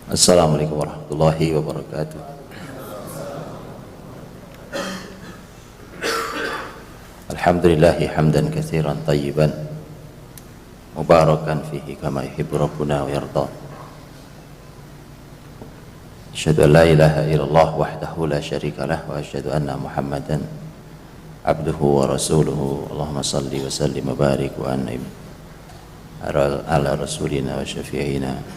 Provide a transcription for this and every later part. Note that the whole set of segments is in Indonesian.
Assalamualaikum warahmatullahi wabarakatuh. Alhamdulillahi hamdan katsiran tayyiban mubarakan fihi kama yuhibbu rabbuna wa yarda. Asyhadu an la ilaha illallah wahdahu la syarika lah wa asyhadu anna Muhammadan abduhu wa rasuluhu. Allahumma salli wa sallim wa barik wa an'im ala rasulina wa syafi'ina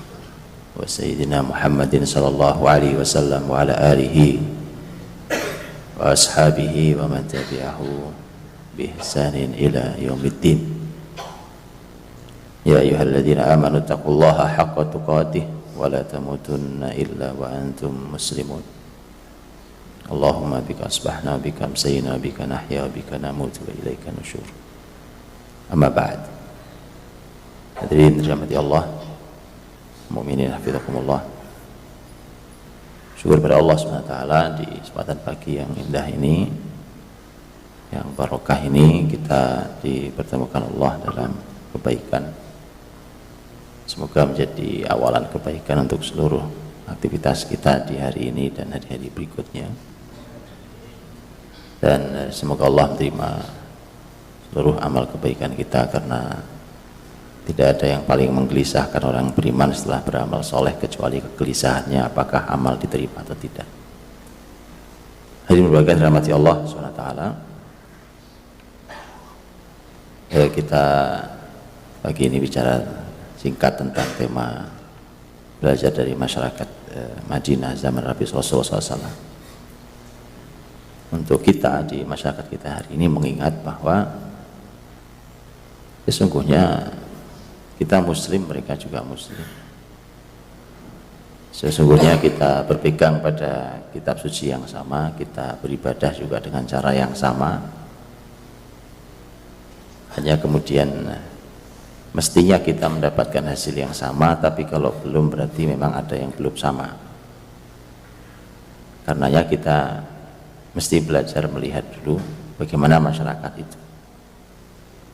wa sayyidina Muhammadin sallallahu alaihi wasallam wa ala alihi wa ashabihi wa man tabi'ahu bi ihsanin ila yaumiddin. Ya ayyuhalladzina amanu taqullaha haqqa tuqatih wa la tamutunna illa wa antum muslimun. Allahumma bika asbahna bika amsayna bika nahya bika namutu wa ilaika nusyur. Amma ba'd. Hadirin dirahmati Allah, mukminin hafizakumullah. Syukur pada Allah SWT di kesempatan pagi yang indah ini, yang barokah ini, kita dipertemukan Allah dalam kebaikan. Semoga menjadi awalan kebaikan untuk seluruh aktivitas kita di hari ini dan hari-hari berikutnya. Dan semoga Allah menerima seluruh amal kebaikan kita, karena tidak ada yang paling menggelisahkan orang beriman setelah beramal soleh kecuali kegelisahannya apakah amal diterima atau tidak. Hadirin berbahagia dirahmati Allah SWT. Kita pagi ini bicara singkat tentang tema belajar dari masyarakat Madinah zaman Rasulullah SAW. Untuk kita di masyarakat kita hari ini mengingat bahwa sesungguhnya kita muslim, mereka juga muslim. Sesungguhnya kita berpegang pada kitab suci yang sama, kita beribadah juga dengan cara yang sama. Hanya kemudian mestinya kita mendapatkan hasil yang sama, tapi kalau belum berarti memang ada yang belum sama. Karenanya kita mesti belajar melihat dulu bagaimana masyarakat itu.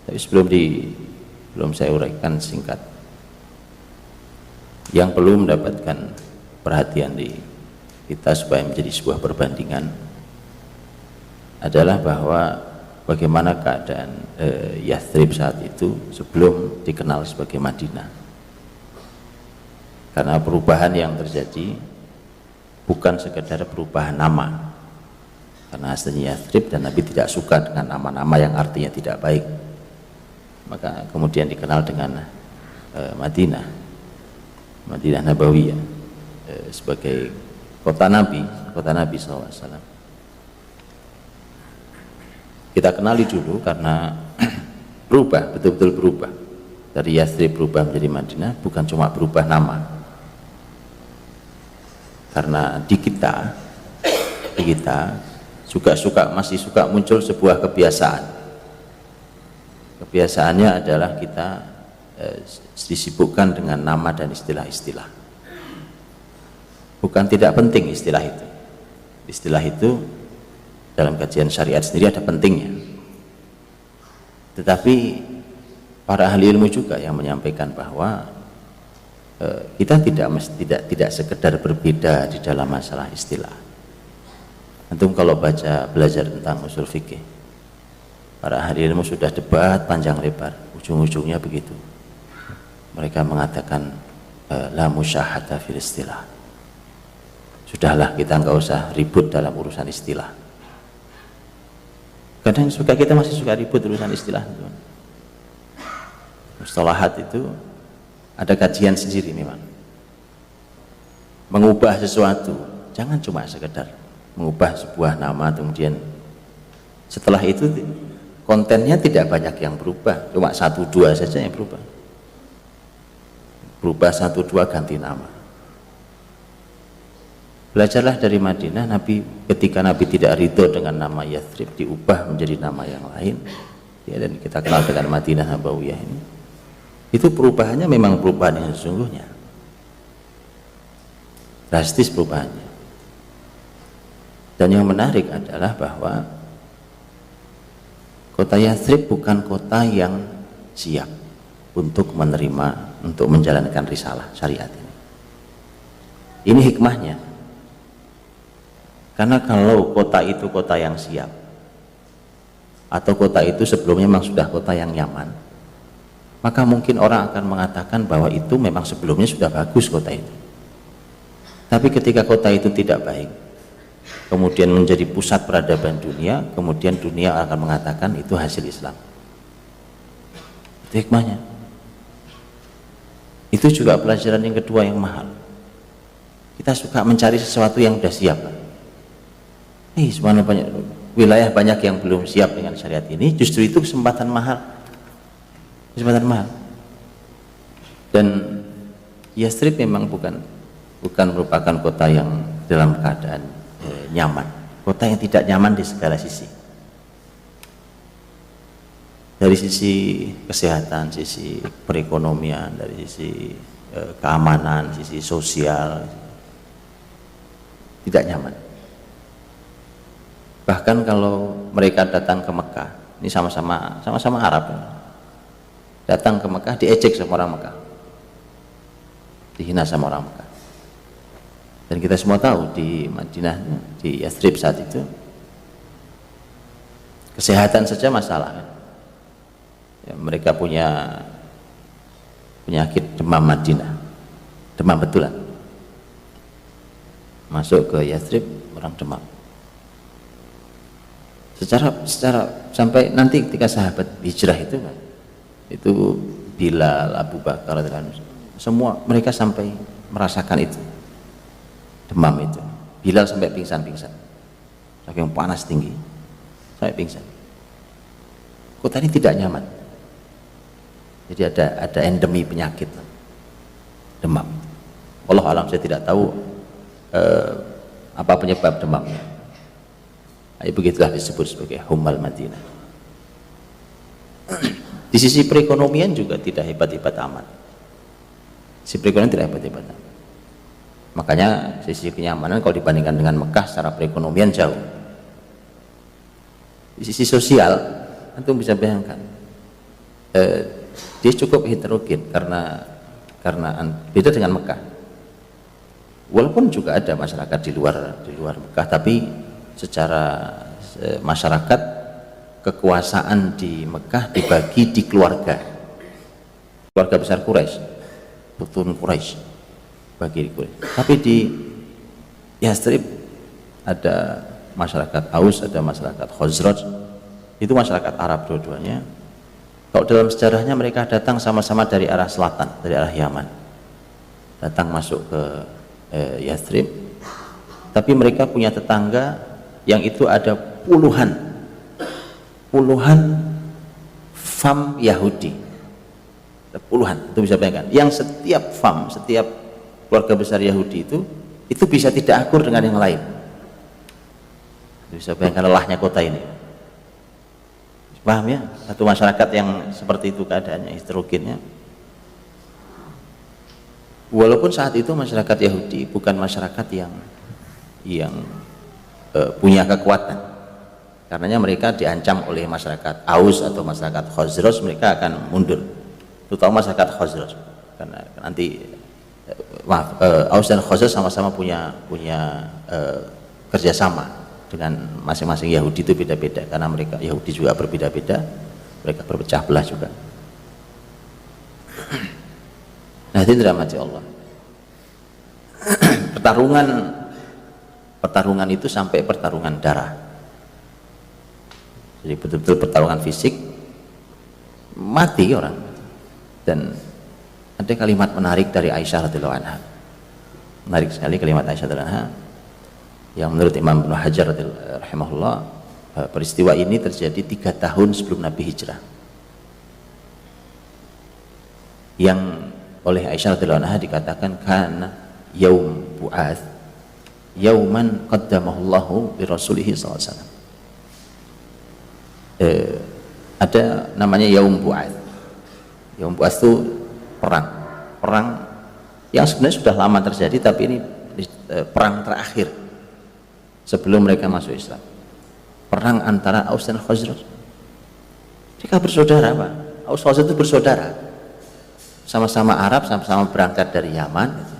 Tapi belum saya uraikan singkat, yang perlu mendapatkan perhatian di kita supaya menjadi sebuah perbandingan adalah bahwa bagaimana keadaan Yathrib saat itu sebelum dikenal sebagai Madinah. Karena perubahan yang terjadi bukan sekedar perubahan nama, karena aslinya Yathrib dan Nabi tidak suka dengan nama-nama yang artinya tidak baik, maka kemudian dikenal dengan Madinah Nabawiyah, sebagai kota Nabi SAW. Kita kenali dulu karena berubah, betul-betul berubah dari Yathrib berubah menjadi Madinah, bukan cuma berubah nama. Karena di kita juga masih suka muncul sebuah kebiasaan. Kebiasaannya adalah kita disibukkan dengan nama dan istilah-istilah. Bukan tidak penting istilah itu. Istilah itu dalam kajian syariat sendiri ada pentingnya. Tetapi para ahli ilmu juga yang menyampaikan bahwa kita tidak sekedar berbeda di dalam masalah istilah. Antum kalau belajar tentang usul fikih, para ahli ilmu sudah debat panjang lebar, ujung-ujungnya begitu. Mereka mengatakan la musyahata fil istilah. Sudahlah, kita nggak usah ribut dalam urusan istilah. Kadang kita masih suka ribut urusan istilah. Mustalahat itu ada kajian sendiri memang. Mengubah sesuatu, jangan cuma sekedar mengubah sebuah nama kemudian setelah itu kontennya tidak banyak yang berubah, cuma 1-2 saja yang berubah. Berubah 1-2 ganti nama. Belajarlah dari Madinah, ketika Nabi tidak ridho dengan nama Yathrib, diubah menjadi nama yang lain, ya, dan kita kenal dengan Madinah Nabawiyah ini. Itu perubahannya memang perubahan yang sesungguhnya, drastis perubahannya. Dan yang menarik adalah bahwa kota Yathrib bukan kota yang siap. untuk menerima, untuk menjalankan risalah syariat ini. Ini hikmahnya. Karena kalau kota itu kota yang siap, atau kota itu sebelumnya memang sudah kota yang nyaman, maka mungkin orang akan mengatakan bahwa itu memang sebelumnya sudah bagus kota itu. Tapi ketika kota itu tidak baik, kemudian menjadi pusat peradaban dunia, kemudian dunia akan mengatakan itu hasil Islam. Itu hikmahnya. Itu juga pelajaran yang kedua yang mahal. Kita suka mencari sesuatu yang sudah siap. Sebenarnya banyak wilayah banyak yang belum siap dengan syariat ini, justru itu kesempatan mahal. Kesempatan mahal. Dan Yastrib memang bukan merupakan kota yang dalam keadaan nyaman, kota yang tidak nyaman di segala sisi, dari sisi kesehatan, sisi perekonomian, dari sisi keamanan, sisi sosial, tidak nyaman. Bahkan kalau mereka datang ke Mekah, ini sama-sama Arab, datang ke Mekah diejek sama orang Mekah, dihina sama orang Mekah. Dan kita semua tahu di Madinah, di Yastrib saat itu kesehatan saja masalah kan? Ya, mereka punya penyakit demam Madinah, demam betulan. Masuk ke Yastrib orang demam. Secara sampai nanti ketika sahabat hijrah itu Bilal, Abu Bakar, semua mereka sampai merasakan itu, demam itu. Bilal sampai pingsan-pingsan, saking panas tinggi sampai pingsan. Kota ini tidak nyaman. Jadi ada endemi penyakit demam. Allah alam, saya tidak tahu apa penyebab demamnya. Begitulah disebut sebagai Hummal Madinah. Di sisi perekonomian juga tidak hebat-hebat amat. Sisi perekonomian tidak hebat-hebat amat. Makanya sisi kenyamanan kalau dibandingkan dengan Mekah secara perekonomian jauh. Di sisi sosial, antum bisa bayangkan, dia cukup heterogen karena beda dengan Mekah. Walaupun juga ada masyarakat di luar Mekah, tapi secara masyarakat, kekuasaan di Mekah dibagi di keluarga besar Quraisy, Butun Quraisy, bagi di Quraisy. Tapi di Yastrib ada masyarakat Aus, ada masyarakat Khazraj, itu masyarakat Arab dua-duanya. Kalau dalam sejarahnya mereka datang sama-sama dari arah selatan, dari arah Yaman, datang masuk ke Yastrib, tapi mereka punya tetangga yang itu ada puluhan farm Yahudi, puluhan, itu bisa bayangkan, yang setiap farm, setiap keluarga besar Yahudi itu bisa tidak akur dengan yang lain. Bisa bayangkan lelahnya kota ini. Paham ya? Satu masyarakat yang seperti itu keadaannya, heterogennya. Walaupun saat itu masyarakat Yahudi bukan masyarakat yang punya kekuatan, karenanya mereka diancam oleh masyarakat Aus atau masyarakat Khazraj, mereka akan mundur, terutama masyarakat Khazraj, karena nanti Aus dan Khazraj sama-sama punya kerjasama dengan masing-masing Yahudi itu beda-beda, karena mereka Yahudi juga berbeda-beda, mereka berpecah belah juga. Nah, itu dirahmati Allah. Pertarungan itu sampai pertarungan darah. Jadi betul-betul pertarungan fisik, mati orang. Dan ada kalimat menarik dari Aisyah radhiyallahu anha. Menarik sekali kalimat Aisyah radhiyallahu anha, yang menurut Imam Ibnu Hajar rahimahullah, peristiwa ini terjadi 3 tahun sebelum Nabi hijrah, yang oleh Aisyah radhiyallahu anha dikatakan kana yaum bu'ats yauman qaddamahullahu li rasulihi sallallahu alaihi wasallam. Ada namanya yaum bu'ats. Yaum bu'ats itu perang yang sebenarnya sudah lama terjadi, tapi ini perang terakhir sebelum mereka masuk Islam. Perang antara Aus dan Khazraj. Mereka bersaudara, Pak. Aus Khazraj itu bersaudara. Sama-sama Arab, sama-sama berangkat dari Yaman.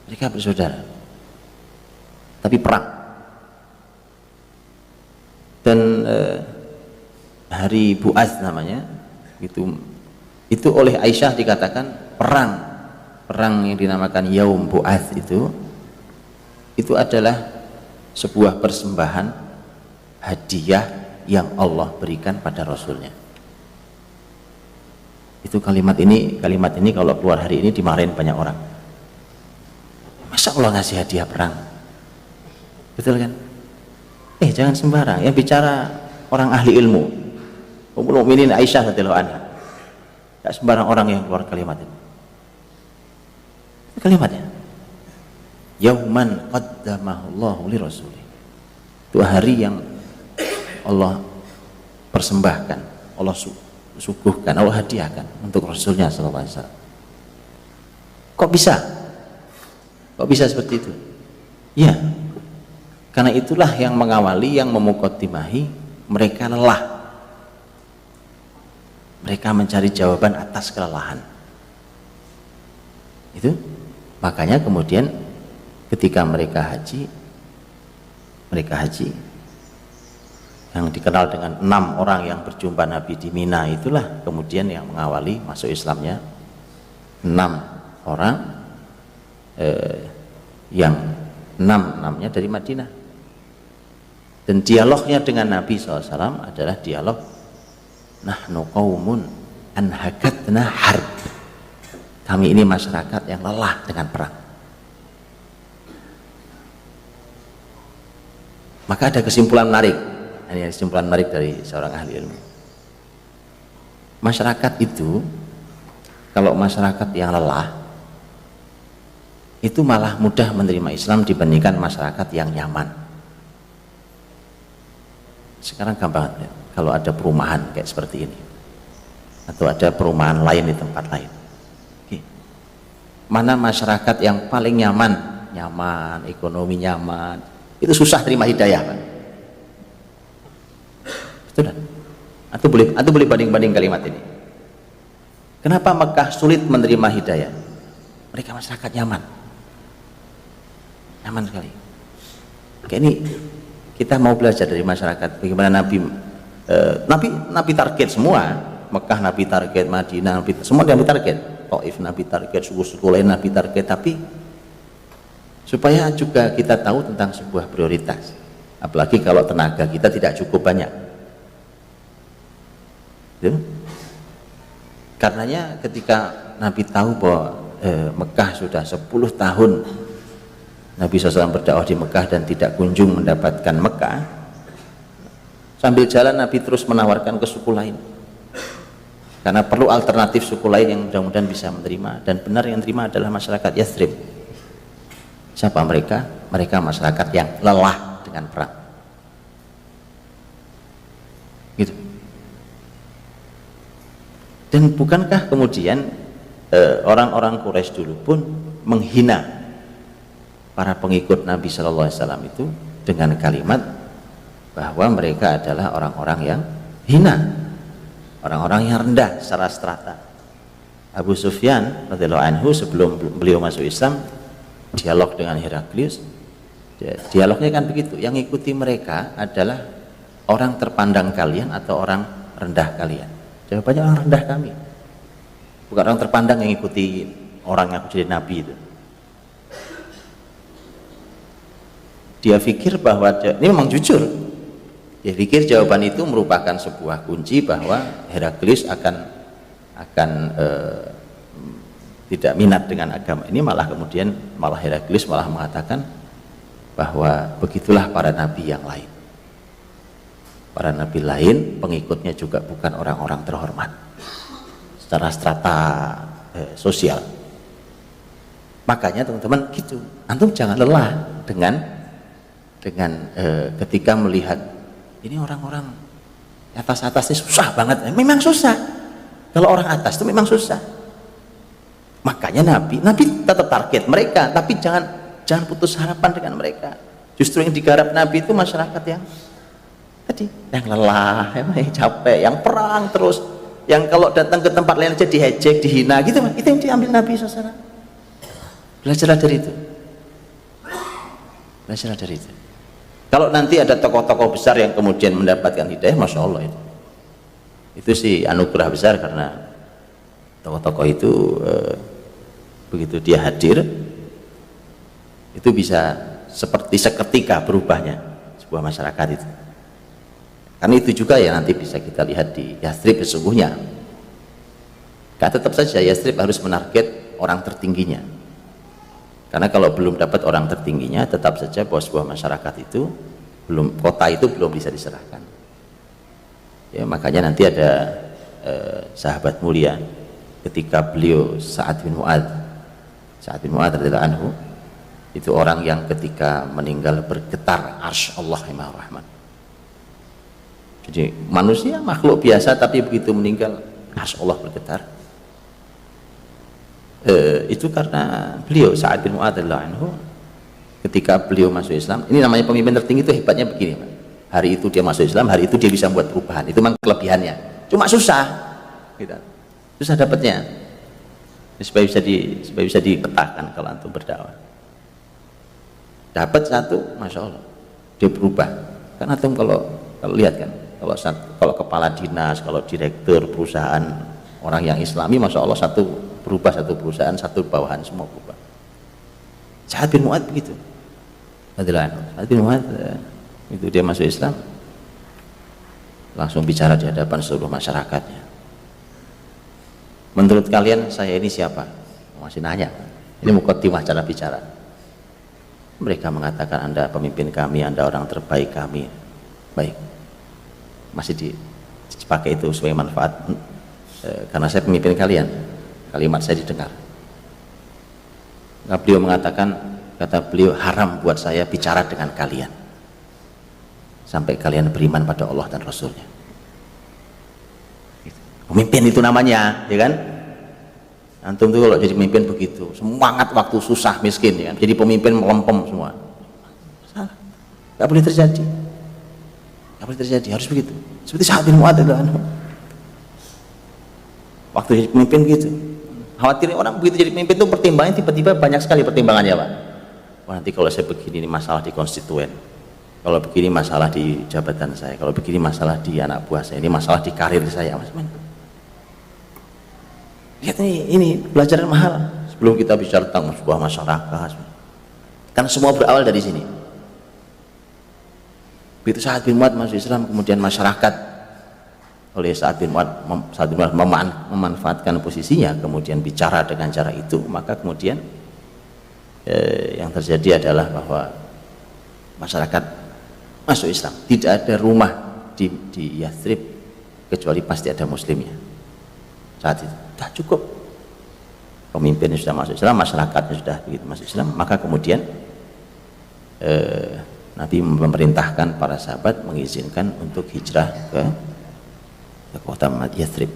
Mereka bersaudara. Tapi perang. Dan hari Bu'ats namanya, itu oleh Aisyah dikatakan perang yang dinamakan Yaum Bu'ats itu adalah sebuah persembahan hadiah yang Allah berikan pada Rasulnya. Itu kalimat ini kalau keluar hari ini dimarahin banyak orang. Masa Allah ngasih hadiah perang? Betul kan? Jangan sembarang. Yang bicara orang ahli ilmu. Ummul Mukminin Aisyah radhiyallahu anha. Tidak sembarang orang yang keluar kalimat ini. Itu kalimatnya. Yauman qaddamahullahu li rasulih. Itu hari yang Allah persembahkan, Allah suguhkan, Allah hadiahkan untuk Rasulnya sallallahu alaihi wasallam. Kok bisa seperti itu? Ya, karena itulah yang mengawali, yang memukaddimahi, mereka lelah. Mereka mencari jawaban atas kelelahan. Itu makanya kemudian ketika mereka haji yang dikenal dengan 6 orang yang berjumpa Nabi di Mina, itulah kemudian yang mengawali masuk Islamnya 6 orang, yang 6-nya dari Madinah. Dan dialognya dengan Nabi SAW adalah dialog nahnu qaumun anhakatna harb. Kami ini masyarakat yang lelah dengan perang. Maka ada kesimpulan menarik. Ini kesimpulan menarik dari seorang ahli ilmu. Masyarakat itu, kalau masyarakat yang lelah, itu malah mudah menerima Islam dibandingkan masyarakat yang nyaman. Sekarang gampang ya, kalau ada perumahan kayak seperti ini, atau ada perumahan lain di tempat lain. Oke. Mana masyarakat yang paling nyaman, ekonomi nyaman, itu susah terima hidayah, Pak. Betul kan? Atau boleh banding kalimat ini. Kenapa Mekah sulit menerima hidayah? Mereka masyarakat nyaman sekali. Kayak ini kita mau belajar dari masyarakat bagaimana Nabi target semua. Mekah Nabi target, Madinah Nabi, semua Nabi target, Taif Nabi target, suku-suku lain Nabi target. Tapi supaya juga kita tahu tentang sebuah prioritas, apalagi kalau tenaga kita tidak cukup banyak. Karenanya ketika Nabi tahu bahwa Mekah sudah 10 tahun Nabi SAW berdakwah di Mekah dan tidak kunjung mendapatkan Mekah, sambil jalan Nabi terus menawarkan ke suku lain, karena perlu alternatif suku lain yang mudah-mudahan bisa menerima. Dan benar yang terima adalah masyarakat Yathrib. Siapa mereka? Mereka masyarakat yang lelah dengan perang. Gitu. Dan bukankah kemudian orang-orang Quraisy dulu pun menghina para pengikut Nabi Shallallahu Alaihi Wasallam itu dengan kalimat bahwa mereka adalah orang-orang yang hina, orang-orang yang rendah secara strata. Abu Sufyan radhiyallahu anhu sebelum beliau masuk Islam dialog dengan Heraklius, dialognya kan begitu, yang ikuti mereka adalah orang terpandang kalian atau orang rendah kalian? Jawabannya orang rendah kami, bukan orang terpandang yang ikuti orang yang jadi nabi itu. Dia pikir bahwa ini memang jujur, dia pikir jawaban itu merupakan sebuah kunci bahwa Heraklius akan tidak minat dengan agama ini. Malah Heraklius malah mengatakan bahwa begitulah para nabi yang lain. Para nabi lain pengikutnya juga bukan orang-orang terhormat secara strata sosial. Makanya teman-teman gitu, antum jangan lelah dengan ketika melihat ini orang-orang atas-atas ini susah banget. Memang susah, kalau orang atas itu memang susah. Makanya Nabi tetap target mereka, tapi jangan putus harapan dengan mereka. Justru yang digarap Nabi itu masyarakat yang lelah, yang capek, yang perang terus, yang kalau datang ke tempat lain aja dihejek, dihina gitu. Itu yang diambil Nabi SAW. Belajarlah dari itu. belajar dari itu. Kalau nanti ada tokoh-tokoh besar yang kemudian mendapatkan hidayah, masya Allah itu sih anugerah besar, karena tokoh-tokoh itu begitu dia hadir itu bisa seperti seketika berubahnya sebuah masyarakat itu. Karena itu juga ya nanti bisa kita lihat di Yathrib sesungguhnya. Tetap saja Yathrib harus menarget orang tertingginya. Karena kalau belum dapat orang tertingginya, tetap saja bahwa sebuah masyarakat itu kota itu belum bisa diserahkan. Ya, makanya nanti ada sahabat mulia ketika beliau Sa'ad bin Mu'adz radhiyallahu anhu, itu orang yang ketika meninggal bergetar arsy Allah Maha Rahman. Jadi manusia makhluk biasa, tapi begitu meninggal arsy Allah bergetar. Itu karena beliau Sa'ad bin Mu'adz radhiyallahu anhu ketika beliau masuk Islam. Ini namanya pemimpin tertinggi itu hebatnya begini, Pak. Hari itu dia masuk Islam, hari itu dia bisa membuat perubahan. Itu memang kelebihannya. Cuma susah, gitu. Susah dapatnya. Supaya bisa dipetakan kalau antum berdakwah. Dapat satu, masya Allah, dia berubah. Kan antum kalau lihat kan, kalau kepala dinas, kalau direktur perusahaan orang yang Islami, masya Allah berubah satu perusahaan, satu bawahan semua berubah. Sa'ad bin Mu'adz begitu. Sa'ad bin Mu'adz itu dia masuk Islam, langsung bicara di hadapan seluruh masyarakatnya. Menurut kalian saya ini siapa? Masih nanya. Ini muqaddimah cara bicara. Mereka mengatakan Anda pemimpin kami, Anda orang terbaik kami. Baik. Masih dipakai itu sebagai manfaat. Karena saya pemimpin kalian, kalimat saya didengar. Nah, beliau mengatakan, kata beliau, haram buat saya bicara dengan kalian sampai kalian beriman pada Allah dan Rasulnya. Pemimpin itu namanya, ya kan? Antum tuh kalau jadi pemimpin begitu, semangat waktu susah miskin, ya kan? Jadi pemimpin melempem semua. Salah, nggak boleh terjadi, nggak boleh terjadi, harus begitu. Seperti Sa'ad bin Mu'adz waktu jadi pemimpin begitu. Khawatir orang begitu jadi pemimpin itu pertimbangannya tiba-tiba banyak sekali pertimbangannya, Pak. Wah, nanti kalau saya begini ini masalah di konstituen, kalau begini masalah di jabatan saya, kalau begini masalah di anak buah saya, ini masalah di karir saya, Mas. Lihat ini pelajaran mahal sebelum kita bicara tentang sebuah masyarakat. Kan semua berawal dari sini. Begitu Sa'ad bin Mu'adz masuk Islam, kemudian masyarakat oleh Sa'ad bin Mu'adz memanfaatkan posisinya, kemudian bicara dengan cara itu, maka kemudian yang terjadi adalah bahwa masyarakat masuk Islam. Tidak ada rumah di Yathrib kecuali pasti ada muslimnya. Saat itu sudah cukup, pemimpinnya sudah masuk Islam, masyarakatnya sudah begitu masuk Islam, maka kemudian Nabi memerintahkan para sahabat mengizinkan untuk hijrah ke kota Yathrib.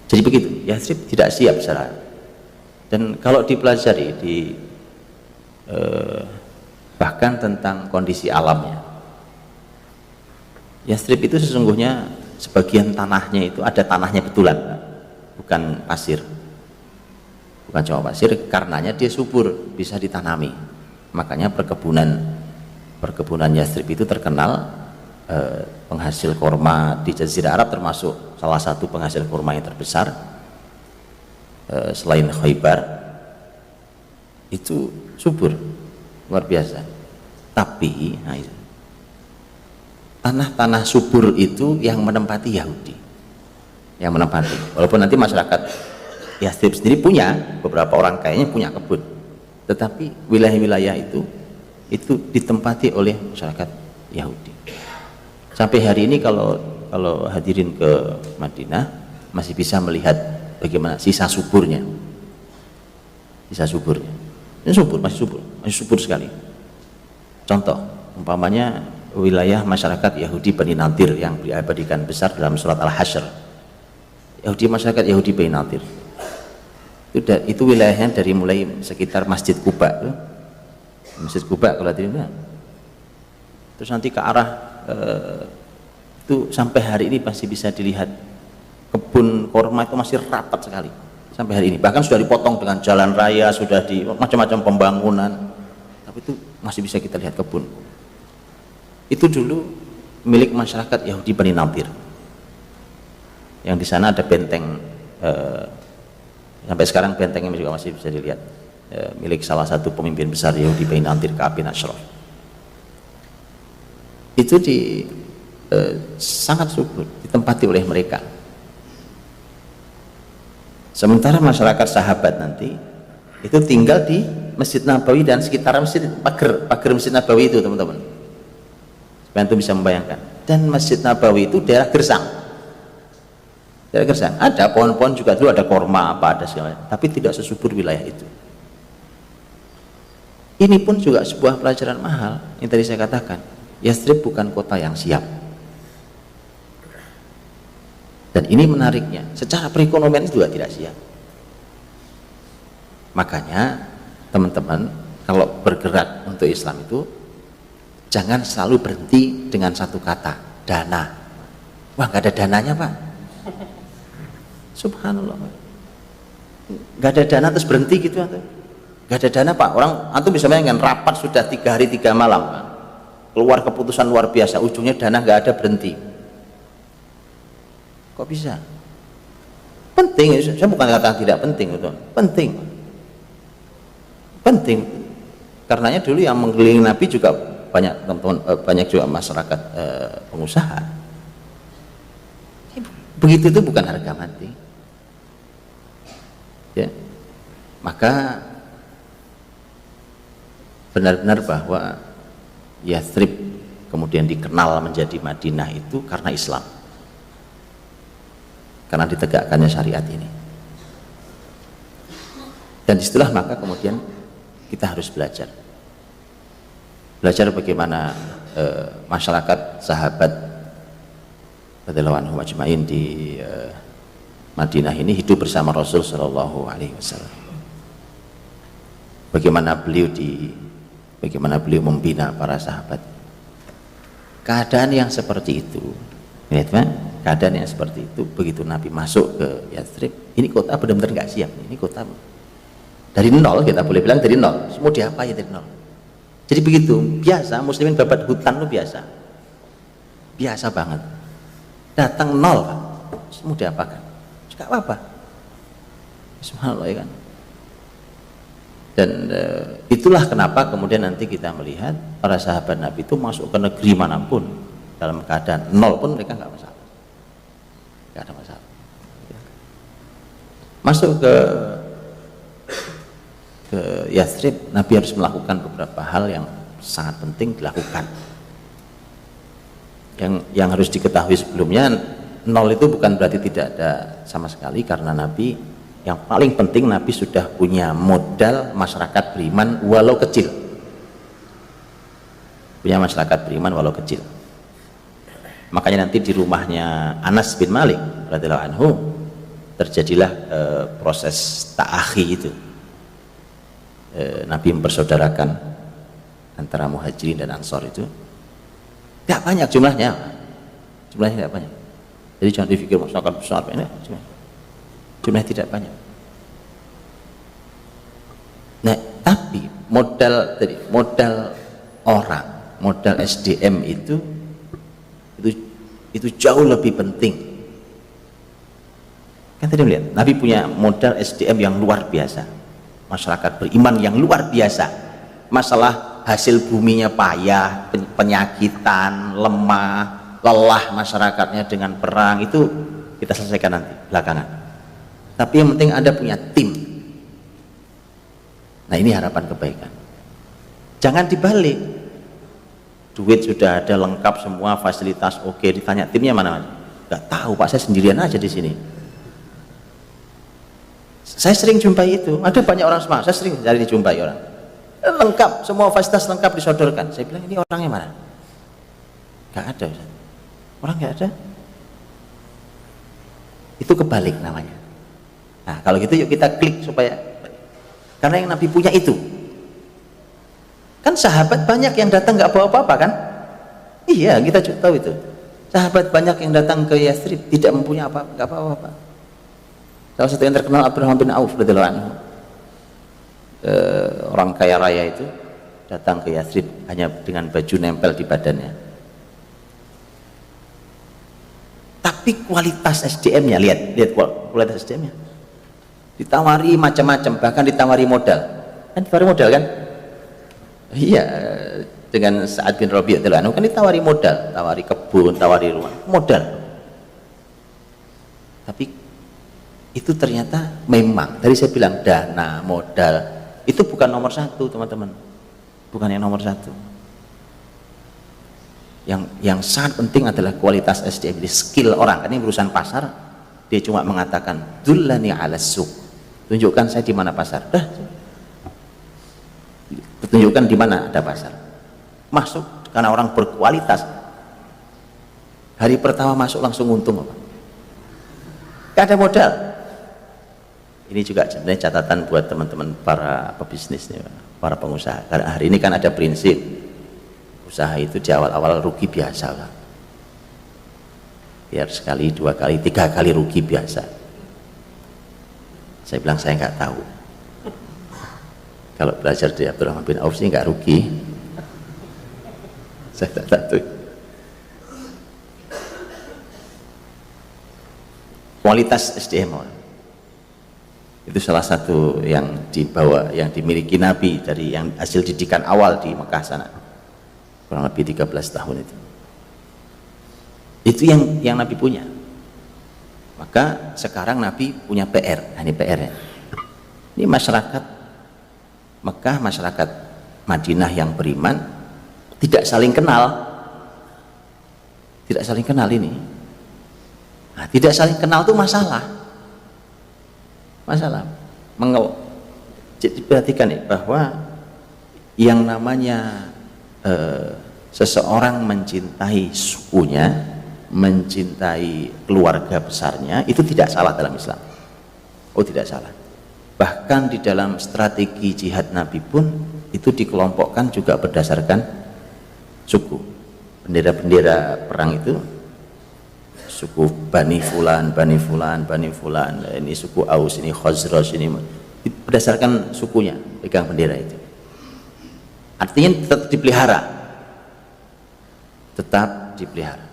Jadi begitu, Yathrib tidak siap secara, dan kalau dipelajari bahkan tentang kondisi alamnya, Yathrib itu sesungguhnya sebagian tanahnya itu ada tanahnya betulan, bukan pasir, bukan cuma pasir, karenanya dia subur, bisa ditanami. Makanya perkebunan Yathrib itu terkenal penghasil korma di Jazirah Arab, termasuk salah satu penghasil korma yang terbesar selain Khaybar. Itu subur, luar biasa. Tapi tanah-tanah subur itu yang menempati Yahudi, yang menempati. Walaupun nanti masyarakat Yathrib sendiri punya, beberapa orang kayaknya punya kebun, tetapi wilayah-wilayah itu ditempati oleh masyarakat Yahudi. Sampai hari ini kalau hadirin ke Madinah masih bisa melihat bagaimana sisa suburnya. Sisa suburnya. Ini subur, masih subur sekali. Contoh, umpamanya wilayah masyarakat Yahudi Bani Nadir yang diabadikan besar dalam surat Al-Hasyr. Masyarakat Yahudi Bani Nadir. Itu wilayahnya dari mulai sekitar Masjid Quba. Masjid Quba kalau tidak. Terus nanti ke arah itu sampai hari ini masih bisa dilihat kebun korma itu masih rapat sekali sampai hari ini. Bahkan sudah dipotong dengan jalan raya, sudah di macam-macam pembangunan. tapi itu masih bisa kita lihat kebun. Itu dulu milik masyarakat Yahudi Bani Nadir. Yang di sana ada benteng, sampai sekarang bentengnya juga masih bisa dilihat, milik salah satu pemimpin besar Yahudi Bani Nadir, Ka'ab bin Ashraf. Itu sangat subur ditempati oleh mereka. Sementara masyarakat sahabat nanti itu tinggal di Masjid Nabawi dan sekitar masjid, pagar Masjid Nabawi itu, teman-teman, supaya itu bisa membayangkan. Dan Masjid Nabawi itu daerah gersang, ada pohon-pohon juga dulu, ada korma apa, ada segala, tapi tidak sesubur wilayah itu. Ini pun juga sebuah pelajaran mahal yang tadi saya katakan. Yathrib bukan kota yang siap, dan ini menariknya, secara perekonomian juga tidak siap. Makanya teman-teman kalau bergerak untuk Islam itu jangan selalu berhenti dengan satu kata, dana. Wah, nggak ada dananya Pak, subhanallah, nggak ada dana terus berhenti gitu atau nggak ada dana Pak. Orang antum bisa bayangkan rapat sudah 3 hari 3 malam Pak, keluar keputusan luar biasa, ujungnya dana nggak ada, berhenti. Kok bisa? Penting, saya bukan kata tidak penting, betul. Penting, karenanya dulu yang mengelilingi Nabi juga banyak teman-teman, banyak juga masyarakat pengusaha. Begitu itu bukan harga mati, ya. Maka benar-benar bahwa Yathrib kemudian dikenal menjadi Madinah itu karena Islam, karena ditegakkannya syariat ini. Dan disitulah maka kemudian kita harus belajar bagaimana masyarakat sahabat radhiyallahu anhum ajmain di Madinah ini hidup bersama Rasul Shallallahu Alaihi Wasallam. Bagaimana beliau membina para sahabat. Keadaan yang seperti itu, lihat Pak, keadaan yang seperti itu begitu Nabi masuk ke Yathrib, ini kota benar-benar nggak siap. Ini kota dari nol, kita boleh bilang dari nol. Semua diapain dari nol. Jadi begitu, biasa muslimin babat hutan itu biasa banget. Datang nol Pak, semua diapakan, nggak apa-apa, subhanallah, ya kan. Dan itulah kenapa kemudian nanti kita melihat para sahabat Nabi itu masuk ke negeri manapun dalam keadaan nol pun mereka nggak masalah, nggak ada masalah. Masuk ke Yathrib, Nabi harus melakukan beberapa hal yang sangat penting dilakukan. Yang harus diketahui sebelumnya, nol itu bukan berarti tidak ada sama sekali, karena Nabi yang paling penting, Nabi sudah punya modal masyarakat beriman walau kecil, punya masyarakat beriman walau kecil. Makanya nanti di rumahnya Anas bin Malik radhiyallahu anhu terjadilah proses ta'akhi itu. Nabi mempersaudarakan antara muhajirin dan ansor itu. Tidak banyak jumlahnya tidak banyak. Jadi jangan dipikir masyarakat besar ini, jumlahnya tidak banyak. Nah, tapi modal orang, modal SDM itu jauh lebih penting. Kan tadi melihat Nabi punya modal SDM yang luar biasa, masyarakat beriman yang luar biasa. Masalah hasil buminya payah, penyakitan, lemah, lelah masyarakatnya dengan perang, itu kita selesaikan nanti belakangan. Tapi yang penting Anda punya tim. Nah, ini harapan kebaikan. Jangan dibalik, duit sudah ada lengkap semua, fasilitas oke, ditanya timnya mana? Gak tahu Pak, saya sendirian aja di sini. Saya sering jumpai itu, ada banyak orang semangat, saya sering cari dijumpai orang lengkap, semua fasilitas lengkap disodorkan. Saya bilang, ini orangnya mana? Gak ada Ustaz. Orang gak ada. Itu kebalik namanya. Nah, kalau gitu yuk kita klik supaya, karena yang Nabi punya itu. Kan sahabat banyak yang datang gak bawa apa-apa kan? Iya, kita juga tahu itu. Sahabat banyak yang datang ke Yathrib tidak mempunyai apa-apa, gak bawa apa-apa. Salah satu yang terkenal Abdurrahman bin Auf radhiyallahu anhu, orang kaya raya itu, datang ke Yathrib hanya dengan baju nempel di badannya. Tapi kualitas SDM-nya, lihat kualitas SDM-nya. Ditawari macam-macam, bahkan ditawari modal. Kan ditawari modal kan? Iya, dengan Sa'ad bin Rabi' kan ditawari modal, tawari kebun, tawari rumah, modal. Tapi itu ternyata memang, tadi saya bilang dana, modal, itu bukan nomor satu teman-teman, bukan yang nomor satu. Yang sangat penting adalah kualitas SDM, jadi skill orang. Ini urusan pasar, dia cuma mengatakan dullani ala suq, tunjukkan saya di mana pasar, dah, tunjukkan di mana ada pasar, masuk. Karena orang berkualitas, hari pertama masuk langsung untung apa? Gak ada modal. Ini juga sebenarnya catatan buat teman-teman para pebisnis, para pengusaha. Karena hari ini kan ada prinsip usaha itu di awal-awal rugi biasa lah. Biar sekali, dua kali, tiga kali rugi biasa. Saya bilang saya nggak tahu. Kalau belajar dari Abdurrahman bin Auf sih nggak rugi. Saya tak tahu. Kualitas SDM itu salah satu yang dibawa, yang dimiliki Nabi dari yang hasil didikan awal di Mekah sana, kurang lebih 13 tahun itu yang Nabi punya. Maka sekarang Nabi punya PR. Nah, ini PR ya. Ini masyarakat Mekah, masyarakat Madinah yang beriman tidak saling kenal, tidak saling kenal ini. Nah, tidak saling kenal itu masalah. Jadi perhatikan nih, bahwa yang namanya seseorang mencintai sukunya, mencintai keluarga besarnya, itu tidak salah dalam Islam. Oh, tidak salah. Bahkan di dalam strategi jihad Nabi pun itu dikelompokkan juga berdasarkan suku. Bendera-bendera perang itu suku Bani Fulan, Bani Fulan, Bani Fulan, ini suku Aus, ini Khazraj, ini berdasarkan sukunya pegang bendera itu. Artinya tetap dipelihara, tetap dipelihara.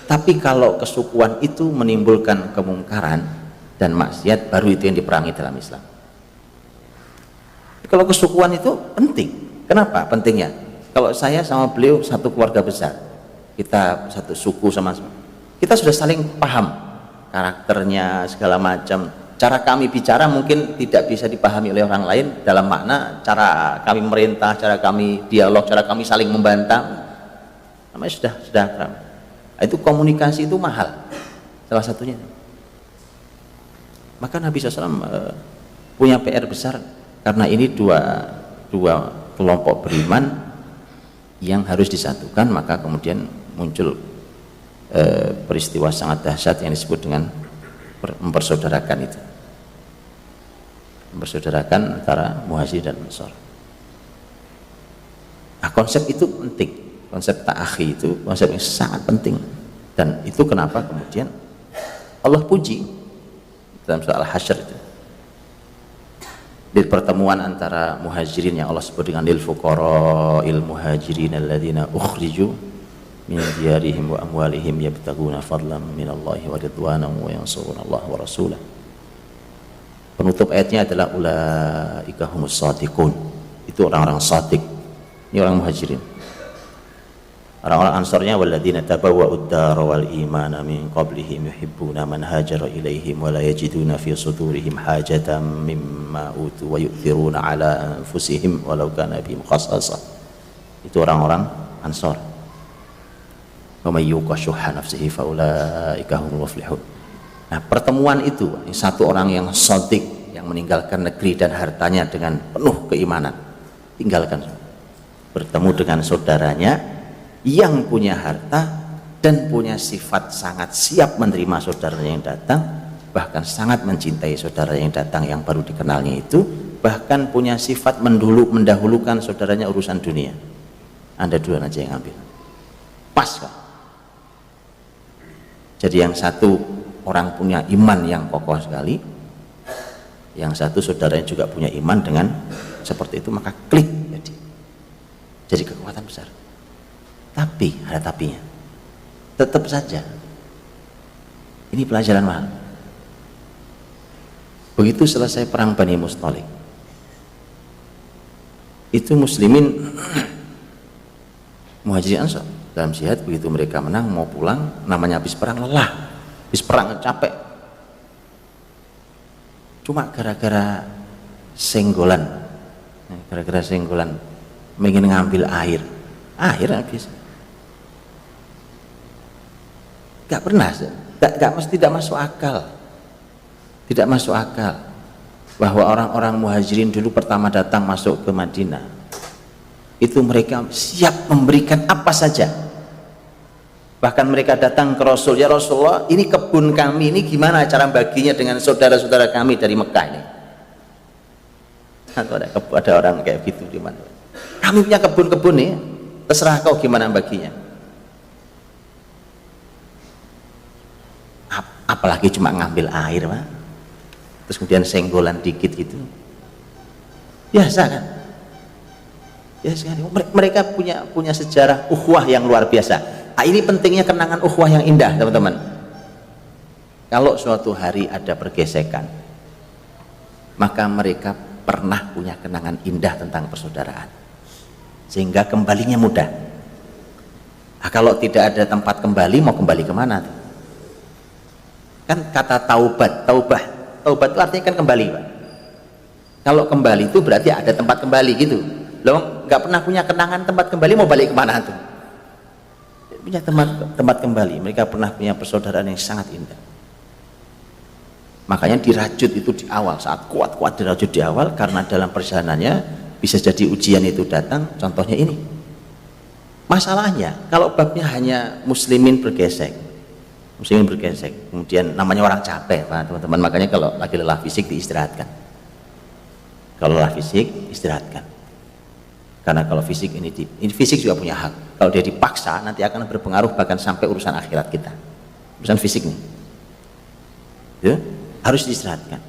Tapi kalau kesukuan itu menimbulkan kemungkaran dan maksiat, baru itu yang diperangi dalam Islam. Kalau kesukuan itu penting. Kenapa pentingnya? Kalau saya sama beliau satu keluarga besar, kita satu suku sama-sama, kita sudah saling paham karakternya, segala macam. Cara kami bicara mungkin tidak bisa dipahami oleh orang lain, dalam makna cara kami merintah, cara kami dialog, cara kami saling membantah, namanya sudah paham. Itu komunikasi itu mahal, salah satunya. Maka Nabi SAW punya PR besar, karena ini dua kelompok beriman yang harus disatukan. Maka kemudian muncul peristiwa sangat dahsyat yang disebut dengan mempersaudarakan itu, mempersaudarakan antara Muhajir dan Ansor. Nah, konsep itu penting, konsep ta'akhi itu konsep yang sangat penting, dan itu kenapa kemudian Allah puji dalam surah Al-Hasyr itu, di pertemuan antara muhajirin yang Allah sebut dengan lil fuqara'il muhajirin alladzina ukhriju min diyarihim wa amwalihim yabtaguna fadlan minallahi wa ridwanan wa yansuruna Allah wa rasulah. Penutup ayatnya adalah ulaika humus shadiqun. Itu orang-orang shadiq. Ini orang muhajirin. Orang-orang Ansarnya walladzina tabawwa'ud dar wal imana min qablihim yuhibbuna man hajara ilaihim wa la yajiduna fi sudurihim hajatan mimma utu wa yu'thiruna ala anfusihim walau kana bihim khassasah. Itu orang-orang Ansar. Wa may yuqa syuhha nafsihi fa ulaika humul muflihun. Nah, pertemuan itu, satu orang yang shadiq, yang meninggalkan negeri dan hartanya dengan penuh keimanan, tinggalkan, bertemu dengan saudaranya yang punya harta dan punya sifat sangat siap menerima saudaranya yang datang, bahkan sangat mencintai saudara yang datang yang baru dikenalnya itu, bahkan punya sifat mendahulukan saudaranya urusan dunia. Anda dua aja yang ambil, pas kan? Jadi yang satu orang punya iman yang kokoh sekali, yang satu saudaranya juga punya iman dengan seperti itu, maka klik. Jadi tapinya. Tetap saja ini pelajaran mahal. Begitu selesai perang Bani Mustalik, itu muslimin Muhajirin Ansor dalam jihad, begitu mereka menang mau pulang, namanya habis perang lelah, habis perang capek, cuma gara-gara senggolan ingin ngambil air habis. Gak pernah, tidak masuk akal bahwa orang-orang Muhajirin dulu pertama datang masuk ke Madinah itu mereka siap memberikan apa saja. Bahkan mereka datang ke Rasul, ya Rasulullah, ini kebun kami, ini gimana cara baginya dengan saudara-saudara kami dari Mekah ini? Atau ada orang kayak gitu di mana? Kami punya kebun-kebun nih, terserah kau gimana baginya. Apalagi cuma ngambil air, Pak. Terus kemudian senggolan dikit gitu. Biasa kan? Biasa kan? Mereka punya sejarah ukhuwah yang luar biasa. Nah, ini pentingnya kenangan ukhuwah yang indah, teman-teman. Kalau suatu hari ada pergesekan, maka mereka pernah punya kenangan indah tentang persaudaraan, sehingga kembalinya mudah. Nah, kalau tidak ada tempat kembali, mau kembali kemana? Kan kata taubat itu artinya kan kembali, Pak. Kalau kembali itu berarti ada tempat kembali gitu loh. Nggak pernah punya kenangan tempat kembali, mau balik kemana tuh? Punya tempat kembali. Mereka pernah punya persaudaraan yang sangat indah. Makanya dirajut itu di awal, saat kuat-kuat dirajut di awal, karena dalam perjalanannya bisa jadi ujian itu datang. Contohnya ini. Masalahnya kalau babnya hanya muslimin bergesek, kemudian namanya orang capek, Pak, teman-teman. Makanya kalau lagi lelah fisik diistirahatkan. Kalau lelah fisik istirahatkan. Karena kalau fisik ini fisik juga punya hak. Kalau dia dipaksa nanti akan berpengaruh bahkan sampai urusan akhirat kita. Urusan fisik nih. Ya, harus diistirahatkan.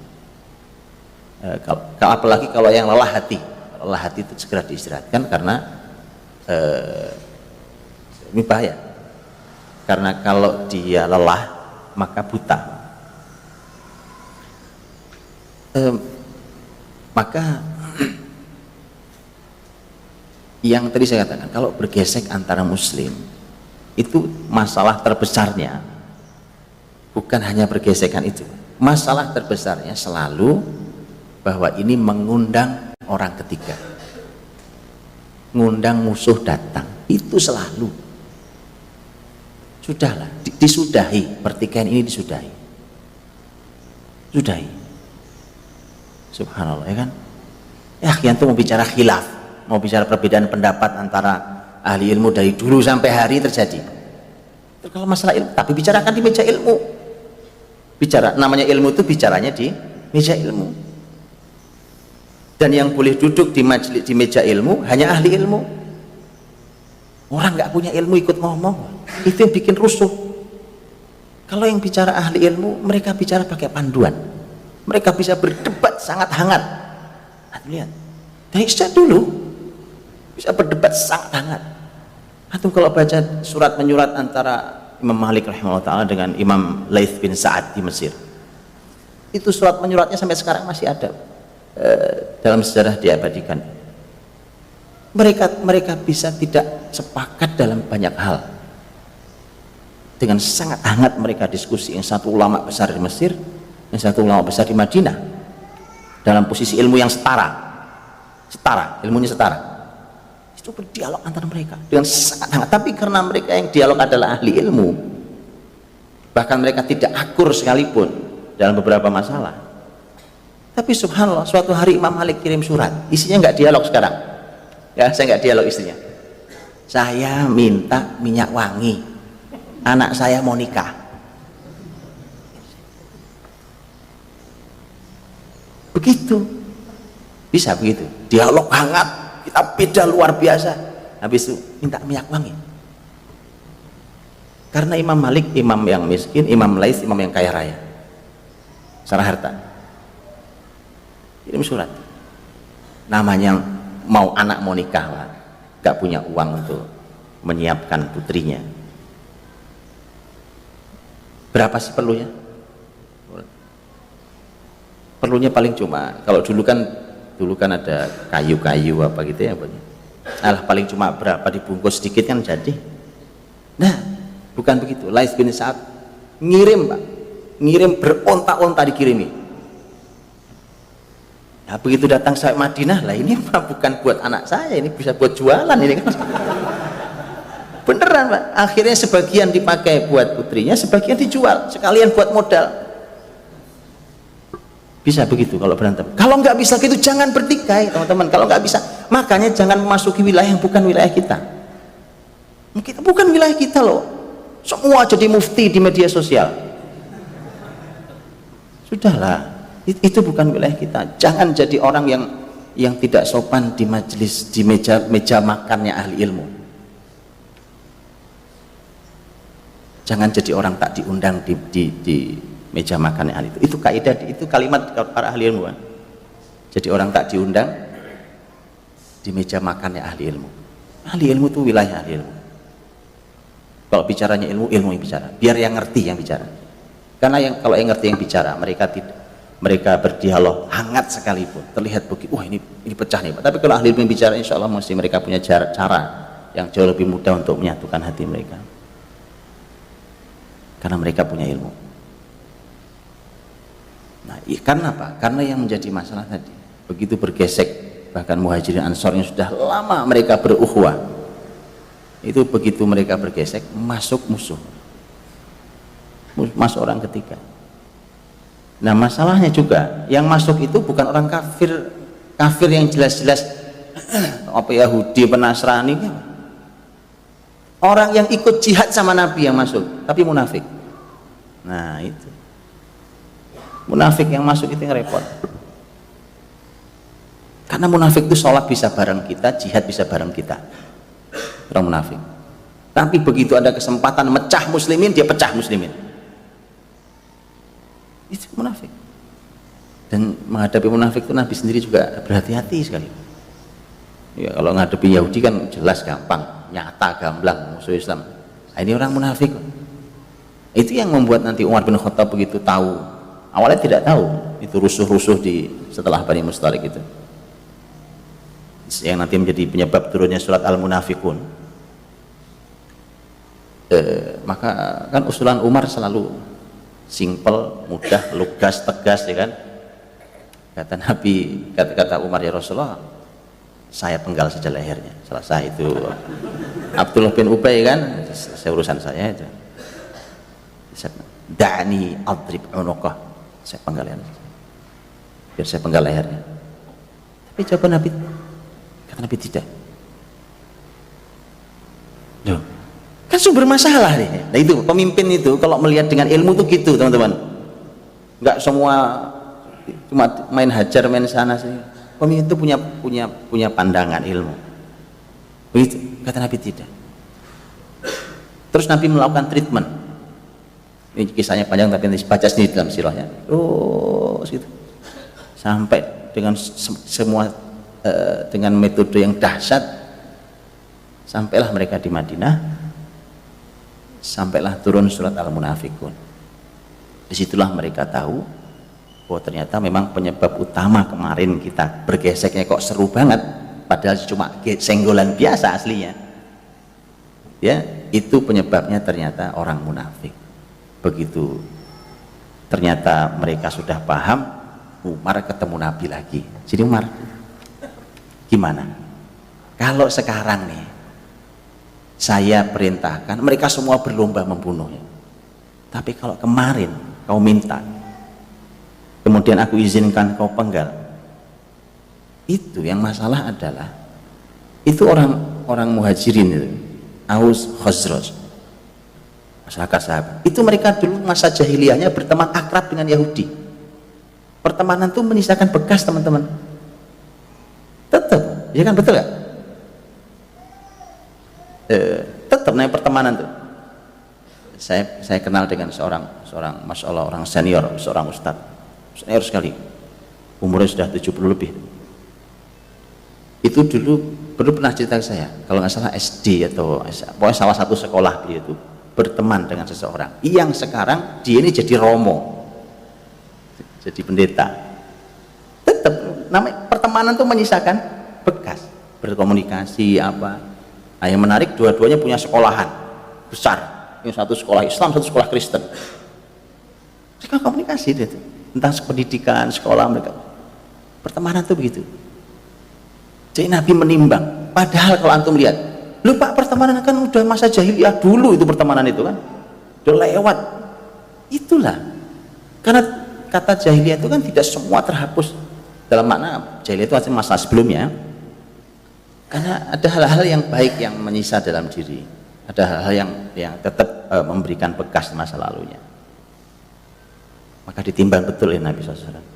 Apalagi kalau yang lelah hati. Lelah hati itu segera diistirahatkan karena ini bahaya. Karena kalau dia lelah maka buta. Maka yang tadi saya katakan, kalau bergesek antara muslim itu masalah terbesarnya bukan hanya pergesekan itu. Masalah terbesarnya selalu bahwa ini mengundang orang ketiga, ngundang musuh datang, itu selalu. Sudahlah, disudahi, pertikaian ini disudahi. Subhanallah, ya kan? Ya, yang itu mau bicara khilaf, mau bicara perbedaan pendapat antara ahli ilmu dari dulu sampai hari terjadi. Kalau masalah ilmu, tapi bicarakan di meja ilmu. Namanya ilmu itu bicaranya di meja ilmu. Dan yang boleh duduk di meja ilmu hanya ahli ilmu. Orang nggak punya ilmu ikut ngomong, itu yang bikin rusuh. Kalau yang bicara ahli ilmu, mereka bicara pakai panduan, mereka bisa berdebat sangat hangat. Lihat, dari sejak dulu bisa berdebat sangat hangat. Antum kalau baca surat menyurat antara Imam Malik rahimahullah ta'ala dengan Imam Laits bin Sa'ad di Mesir, itu surat menyuratnya sampai sekarang masih ada, dalam sejarah diabadikan. Mereka bisa tidak sepakat dalam banyak hal. Dengan sangat hangat mereka diskusi. Yang satu ulama besar di Mesir, yang satu ulama besar di Madinah, dalam posisi ilmu yang setara, ilmunya setara. Itu berdialog antara mereka dengan sangat hangat. Tapi karena mereka yang dialog adalah ahli ilmu, bahkan mereka tidak akur sekalipun dalam beberapa masalah. Tapi subhanallah, suatu hari Imam Malik kirim surat, isinya nggak dialog sekarang. Ya, saya nggak dialog istrinya. Saya minta minyak wangi, anak saya mau nikah. Begitu, bisa begitu. Dialog hangat, kita beda luar biasa. Habis itu minta minyak wangi. Karena Imam Malik imam yang miskin, Imam Laits imam yang kaya raya, secara harta. Kirim surat. Namanya mau anak mau nikah, Pak, nggak punya uang untuk menyiapkan putrinya. Berapa sih perlunya? Perlunya paling cuma, kalau dulu kan ada kayu-kayu apa gitu ya, alah paling cuma berapa, dibungkus sedikit kan jadi. Nah, bukan begitu. Lais bin Sa'ad ngirim, Pak, ngirim berontak-ontak dikirimi. Nah, begitu datang sampai Madinah, lah ini Pak bukan buat anak saya, ini bisa buat jualan ini kan. Beneran, Pak. Akhirnya sebagian dipakai buat putrinya, sebagian dijual, sekalian buat modal. Bisa begitu kalau berantem. Kalau nggak bisa gitu jangan bertikai, teman-teman. Kalau nggak bisa, makanya jangan memasuki wilayah yang bukan wilayah kita. Kita bukan wilayah kita loh. Semua jadi mufti di media sosial. Sudahlah, itu bukan wilayah kita. Jangan jadi orang yang tidak sopan di majelis, di meja makannya ahli ilmu. Jangan jadi orang tak diundang di meja makan ahli itu kaidah, itu kalimat para ahli ilmu kan? Jadi orang tak diundang di meja makannya ahli ilmu. Ahli ilmu itu wilayah ahli ilmu. Kalau bicaranya ilmu yang bicara, biar yang ngerti yang bicara. Karena kalau yang ngerti yang bicara, mereka berdialog hangat sekalipun, terlihat begitu, wah ini pecah nih Pak. Tapi kalau ahli ilmu yang bicara, insya Allah mesti mereka punya cara yang jauh lebih mudah untuk menyatukan hati mereka, karena mereka punya ilmu. Nah, karena apa? Karena yang menjadi masalah tadi, begitu bergesek, bahkan Muhajirin Ansor yang sudah lama mereka berukhuwah, itu begitu mereka bergesek, masuk musuh, masuk orang ketiga. Nah, masalahnya juga, yang masuk itu bukan orang kafir yang jelas-jelas apa Yahudi, Nasrani, orang yang ikut jihad sama Nabi yang masuk, tapi munafik. Nah, itu munafik yang masuk itu yang repot. Karena munafik itu sholat bisa bareng kita, jihad bisa bareng kita, orang munafik. Tapi begitu ada kesempatan mecah muslimin, dia pecah muslimin. Itu munafik. Dan menghadapi munafik itu Nabi sendiri juga berhati-hati sekali. Ya, kalau menghadapi Yahudi kan jelas gampang, nyata, gamblang, musuh Islam. Nah, ini orang munafik. Itu yang membuat nanti Umar bin Khattab begitu tahu, awalnya tidak tahu itu rusuh-rusuh setelah Bani Mustalik itu, yang nanti menjadi penyebab turunnya surat Al-Munafikun. Maka kan usulan Umar selalu simple, mudah, lugas, tegas, ya kan. Kata Nabi, kata Umar, ya Rasulullah, saya penggal saja lehernya. Selesai itu. Abdullah bin Ubay kan, saya urusan saya itu. Da'ni adrib unuqah, saya penggal lehernya, biar saya penggal lehernya. Tapi jawaban Nabi, kata Nabi tidak. Loh, kan sumber masalah nih. Nah itu pemimpin itu kalau melihat dengan ilmu tuh gitu, teman-teman. Nggak semua cuma main hajar main sana sih. Pemimpin itu punya pandangan ilmu. Begitu kata Nabi tidak. Terus Nabi melakukan treatment. Ini kisahnya panjang tapi nanti baca sendiri dalam sirahnya. Oh, gitu. Sampai dengan semua dengan metode yang dahsyat, sampailah mereka di Madinah, sampailah turun surat Al-Munafikun. Disitulah mereka tahu bahwa ternyata memang penyebab utama kemarin kita bergeseknya kok seru banget, padahal cuma senggolan biasa aslinya. Ya, itu penyebabnya ternyata orang munafik. Begitu ternyata mereka sudah paham, Umar ketemu Nabi lagi. Jadi Umar, gimana kalau sekarang nih saya perintahkan mereka semua berlomba membunuhnya, tapi kalau kemarin kau minta, kemudian aku izinkan kau penggal, itu yang masalah adalah itu orang Muhajirin itu, Aus, Khazraj, masyarakat sahabat itu, mereka dulu masa jahiliyahnya berteman akrab dengan Yahudi. Pertemanan itu menyisakan bekas, teman-teman. Tetap, ya kan, betul gak? Tetap namanya pertemanan tuh. Saya kenal dengan seorang masya Allah, orang senior, seorang ustadz senior sekali, umurnya sudah 70 lebih. Itu dulu pernah cerita ke saya, kalau nggak salah SD atau pokoknya salah satu sekolah beliau itu berteman dengan seseorang yang sekarang dia ini jadi romo, jadi pendeta. Tetap namanya pertemanan tuh menyisakan bekas, berkomunikasi apa. Nah, yang menarik dua-duanya punya sekolahan besar, yang satu sekolah Islam, satu sekolah Kristen. Mereka komunikasi dia tuh tentang pendidikan sekolah mereka. Pertemanan tuh begitu. Jadi Nabi menimbang. Padahal kalau antum lihat, lu Pak, pertemanan kan udah masa jahiliyah dulu itu, pertemanan itu kan udah lewat. Itulah karena kata jahiliyah itu kan tidak semua terhapus dalam makna jahiliyah itu artinya masa sebelumnya, karena ada hal-hal yang baik yang menyisa dalam diri, ada hal-hal yang tetap memberikan bekas masa lalunya. Maka ditimbang betul oleh Nabi SAW.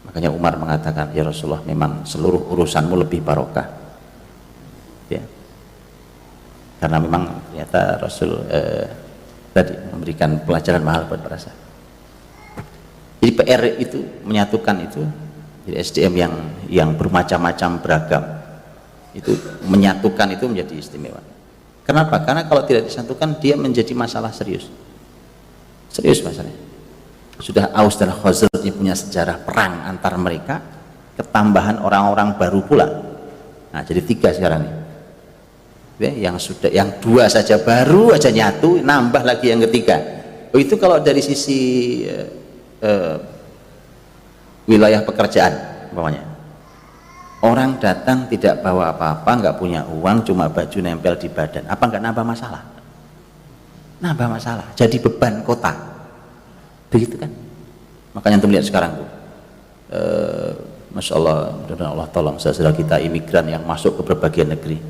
Makanya Umar mengatakan, ya Rasulullah, memang seluruh urusanmu lebih barokah, ya, karena memang ternyata Rasul tadi memberikan pelajaran mahal buat para sahabat. Jadi PR itu menyatukan itu, jadi SDM yang bermacam-macam beragam itu menyatukan itu menjadi istimewa. Kenapa? Karena kalau tidak disatukan dia menjadi masalah serius masalahnya. Sudah Aus dan Khazraj punya sejarah perang antar mereka, ketambahan orang-orang baru pula. Nah, jadi 3 sekarang nih. Ya, yang 2 saja baru aja nyatu, nambah lagi yang ketiga. Oh, itu kalau dari sisi wilayah pekerjaan umpamanya. Orang datang tidak bawa apa-apa, nggak punya uang, cuma baju nempel di badan. Apa nggak nambah masalah? Nambah masalah. Jadi beban kota. Begitu kan? Makanya antum lihat sekarang tuh, Masya Allah, mudah-mudahan Allah tolong saudara kita imigran yang masuk ke berbagai negeri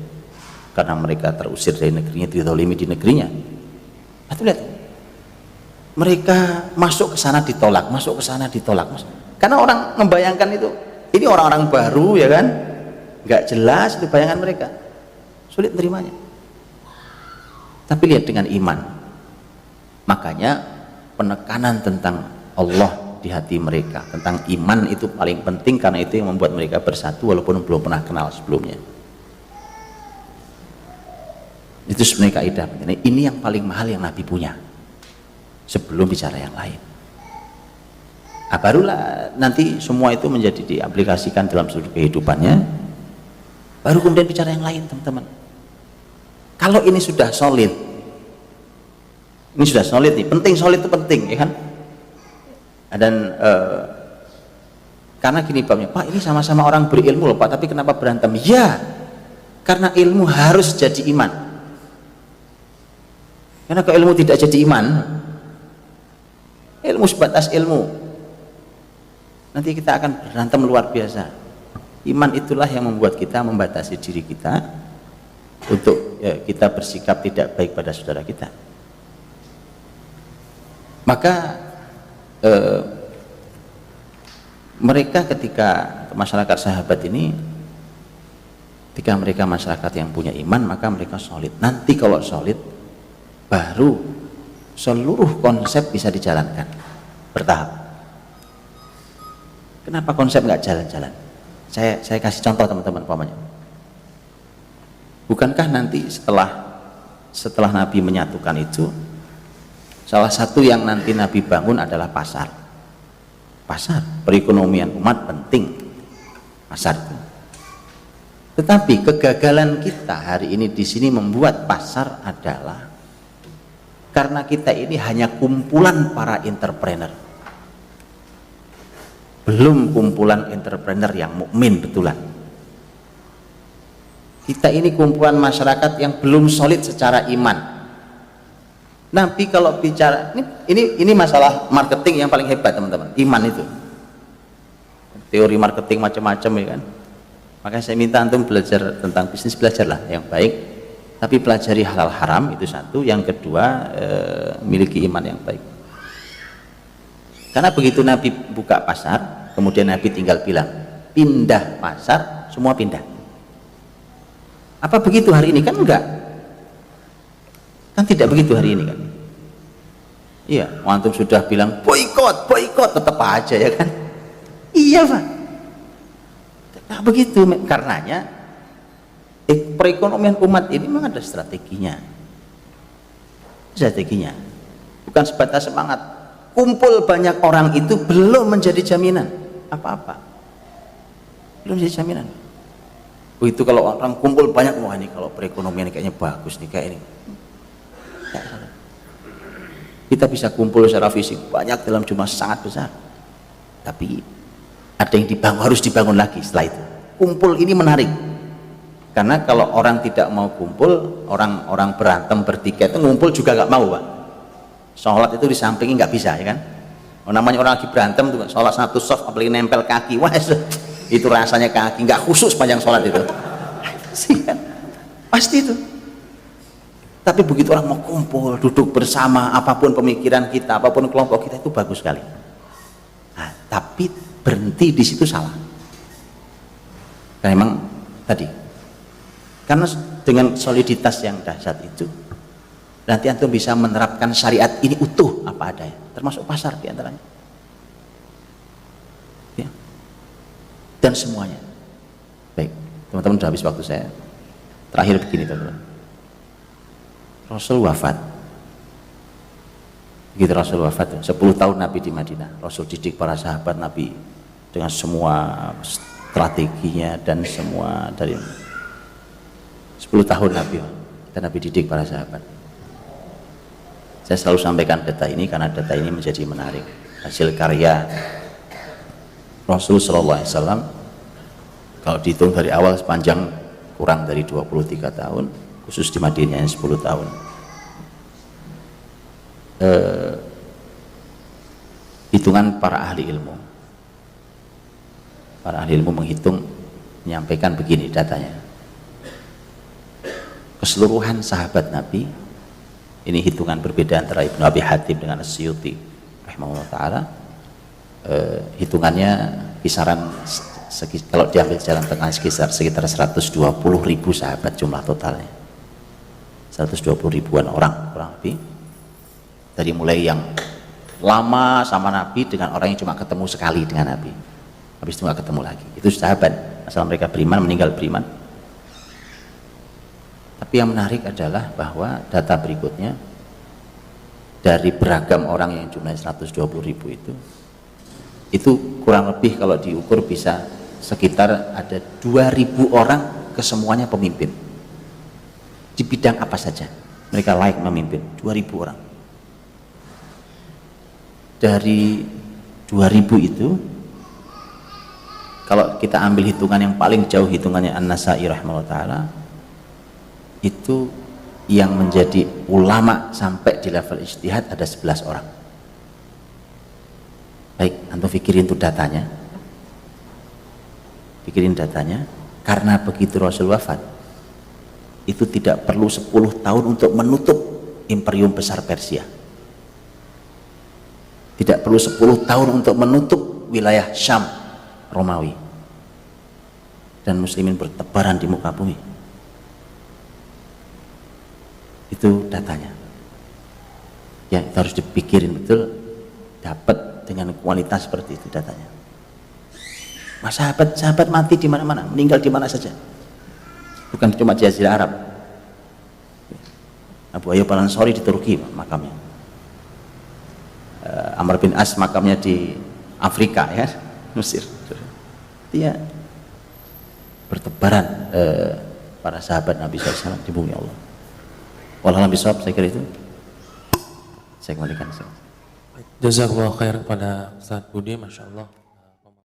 karena mereka terusir dari negerinya, dizalimi di negerinya. Antum lihat, mereka masuk ke sana ditolak, masuk ke sana ditolak, karena orang membayangkan itu, ini orang-orang baru ya kan, nggak jelas itu bayangan mereka, sulit menerimanya. Tapi lihat dengan iman, makanya penekanan tentang Allah di hati mereka, tentang iman itu paling penting, karena itu yang membuat mereka bersatu walaupun belum pernah kenal sebelumnya. Itu sebenarnya kaidah. Ini yang paling mahal yang Nabi punya sebelum bicara yang lain. Nah, barulah nanti semua itu menjadi diaplikasikan dalam seluruh kehidupannya, baru kemudian bicara yang lain, teman-teman. Kalau ini sudah solid, ini sudah solid nih, penting, solid itu penting, ya kan? Dan karena gini babnya, Pak, ini sama-sama orang berilmu loh Pak, tapi kenapa berantem? Ya, karena ilmu harus jadi iman. Karena kalau ilmu tidak jadi iman, ilmu sebatas ilmu, nanti kita akan berantem luar biasa. Iman itulah yang membuat kita membatasi diri kita untuk kita bersikap tidak baik pada saudara kita. Maka mereka ketika masyarakat sahabat ini, ketika mereka masyarakat yang punya iman, maka mereka solid. Nanti kalau solid, baru seluruh konsep bisa dijalankan bertahap. Kenapa konsep nggak jalan-jalan? Saya kasih contoh teman-teman, pamannya. Bukankah nanti setelah Nabi menyatukan itu, salah satu yang nanti Nabi bangun adalah pasar. Pasar, perekonomian umat penting, pasar itu. Tetapi kegagalan kita hari ini di sini membuat pasar adalah karena kita ini hanya kumpulan para entrepreneur, belum kumpulan entrepreneur yang mukmin betulan. Kita ini kumpulan masyarakat yang belum solid secara iman. Nabi kalau bicara ini masalah marketing yang paling hebat, teman-teman, iman itu. Teori marketing macam-macam ya kan. Makanya saya minta antum belajar tentang bisnis, belajarlah yang baik, tapi pelajari halal haram, itu satu. Yang kedua, miliki iman yang baik. Karena begitu Nabi buka pasar, kemudian Nabi tinggal bilang pindah pasar, semua pindah. Apa begitu hari ini? Kan enggak. Kan tidak begitu hari ini kan. Iya, antum sudah bilang boikot, tetap aja ya kan. Iya Pak. Nah begitu, karenanya Perekonomian umat ini memang ada strateginya. Strateginya. Bukan sebatas semangat. Kumpul banyak orang itu belum menjadi jaminan apa-apa. Belum menjadi jaminan. Itu kalau orang kumpul banyak, wah ini kalau perekonomian kayaknya bagus nih kayak ini. Kita bisa kumpul secara fisik banyak dalam jumlah sangat besar, tapi ada yang dibangun, harus dibangun lagi setelah itu. Kumpul ini menarik, karena kalau orang tidak mau kumpul, orang berantem bertiga itu ngumpul juga nggak mau, Pak. Sholat itu di sampingnya nggak bisa, ya kan? Namanya orang lagi berantem tuh, sholat satu soft apalagi nempel kaki, wah itu rasanya kaki nggak khusus panjang sholat itu. Pasti itu. Tapi begitu orang mau kumpul, duduk bersama, apapun pemikiran kita, apapun kelompok kita, itu bagus sekali. Nah, tapi berhenti di situ salah. Karena memang tadi, karena dengan soliditas yang dahsyat itu, nanti antum bisa menerapkan syariat ini utuh apa adanya, termasuk pasar diantaranya, ya. Dan semuanya. Baik, teman-teman sudah habis waktu saya. Terakhir begini, teman-teman. Rasul wafat. Begitu Rasul wafat, 10 tahun Nabi di Madinah. Rasul didik para sahabat Nabi dengan semua strateginya dan semua dari 10 tahun Nabi. Dan Nabi didik para sahabat. Saya selalu sampaikan data ini karena data ini menjadi menarik. Hasil karya Rasul Shallallahu Alaihi Wasallam kalau dihitung dari awal sepanjang kurang dari 23 tahun, khusus di Madinah 10 tahun. Hitungan para ahli ilmu. Para ahli ilmu menghitung, menyampaikan begini datanya. Keseluruhan sahabat Nabi, ini hitungan berbeda antara Ibnu Abi Hatim dengan As-Suyuti rahimahullah ta'ala. Hitungannya kisaran kalau diambil jalan tengah sekitar 120.000 sahabat jumlah totalnya. 120 ribuan orang kurang lebih, dari mulai yang lama sama Nabi dengan orang yang cuma ketemu sekali dengan Nabi, habis itu nggak ketemu lagi, itu sahabat asal mereka beriman, meninggal beriman. Tapi yang menarik adalah bahwa data berikutnya dari beragam orang yang jumlahnya 120.000 itu kurang lebih kalau diukur bisa sekitar ada 2.000 orang kesemuanya pemimpin di bidang apa saja mereka layak memimpin. 2.000 orang. Dari 2.000 itu, kalau kita ambil hitungan yang paling jauh, hitungannya An-Nasai rahimahullah ta'ala, itu yang menjadi ulama sampai di level ijtihad ada 11 orang. Baik, antum pikirin tuh datanya, pikirin datanya. Karena begitu Rasul wafat, itu tidak perlu 10 tahun untuk menutup imperium besar Persia. Tidak perlu 10 tahun untuk menutup wilayah Syam Romawi, dan muslimin bertebaran di muka bumi. Itu datanya. Ya, itu harus dipikirin betul, dapat dengan kualitas seperti itu datanya. Mas, sahabat mati di mana-mana, meninggal di mana saja. Bukan cuma di Jazirah Arab. Abu Ayyub Al-Ansari di Turki makamnya. Amr bin As makamnya di Afrika, ya, Mesir. Dia bertebaran para sahabat Nabi SAW di bumi Allah. Wallahualam bishawab, saya kira itu. Saya kembalikan. Jazakallahu khairan pada Ustaz Budi, Masya Allah.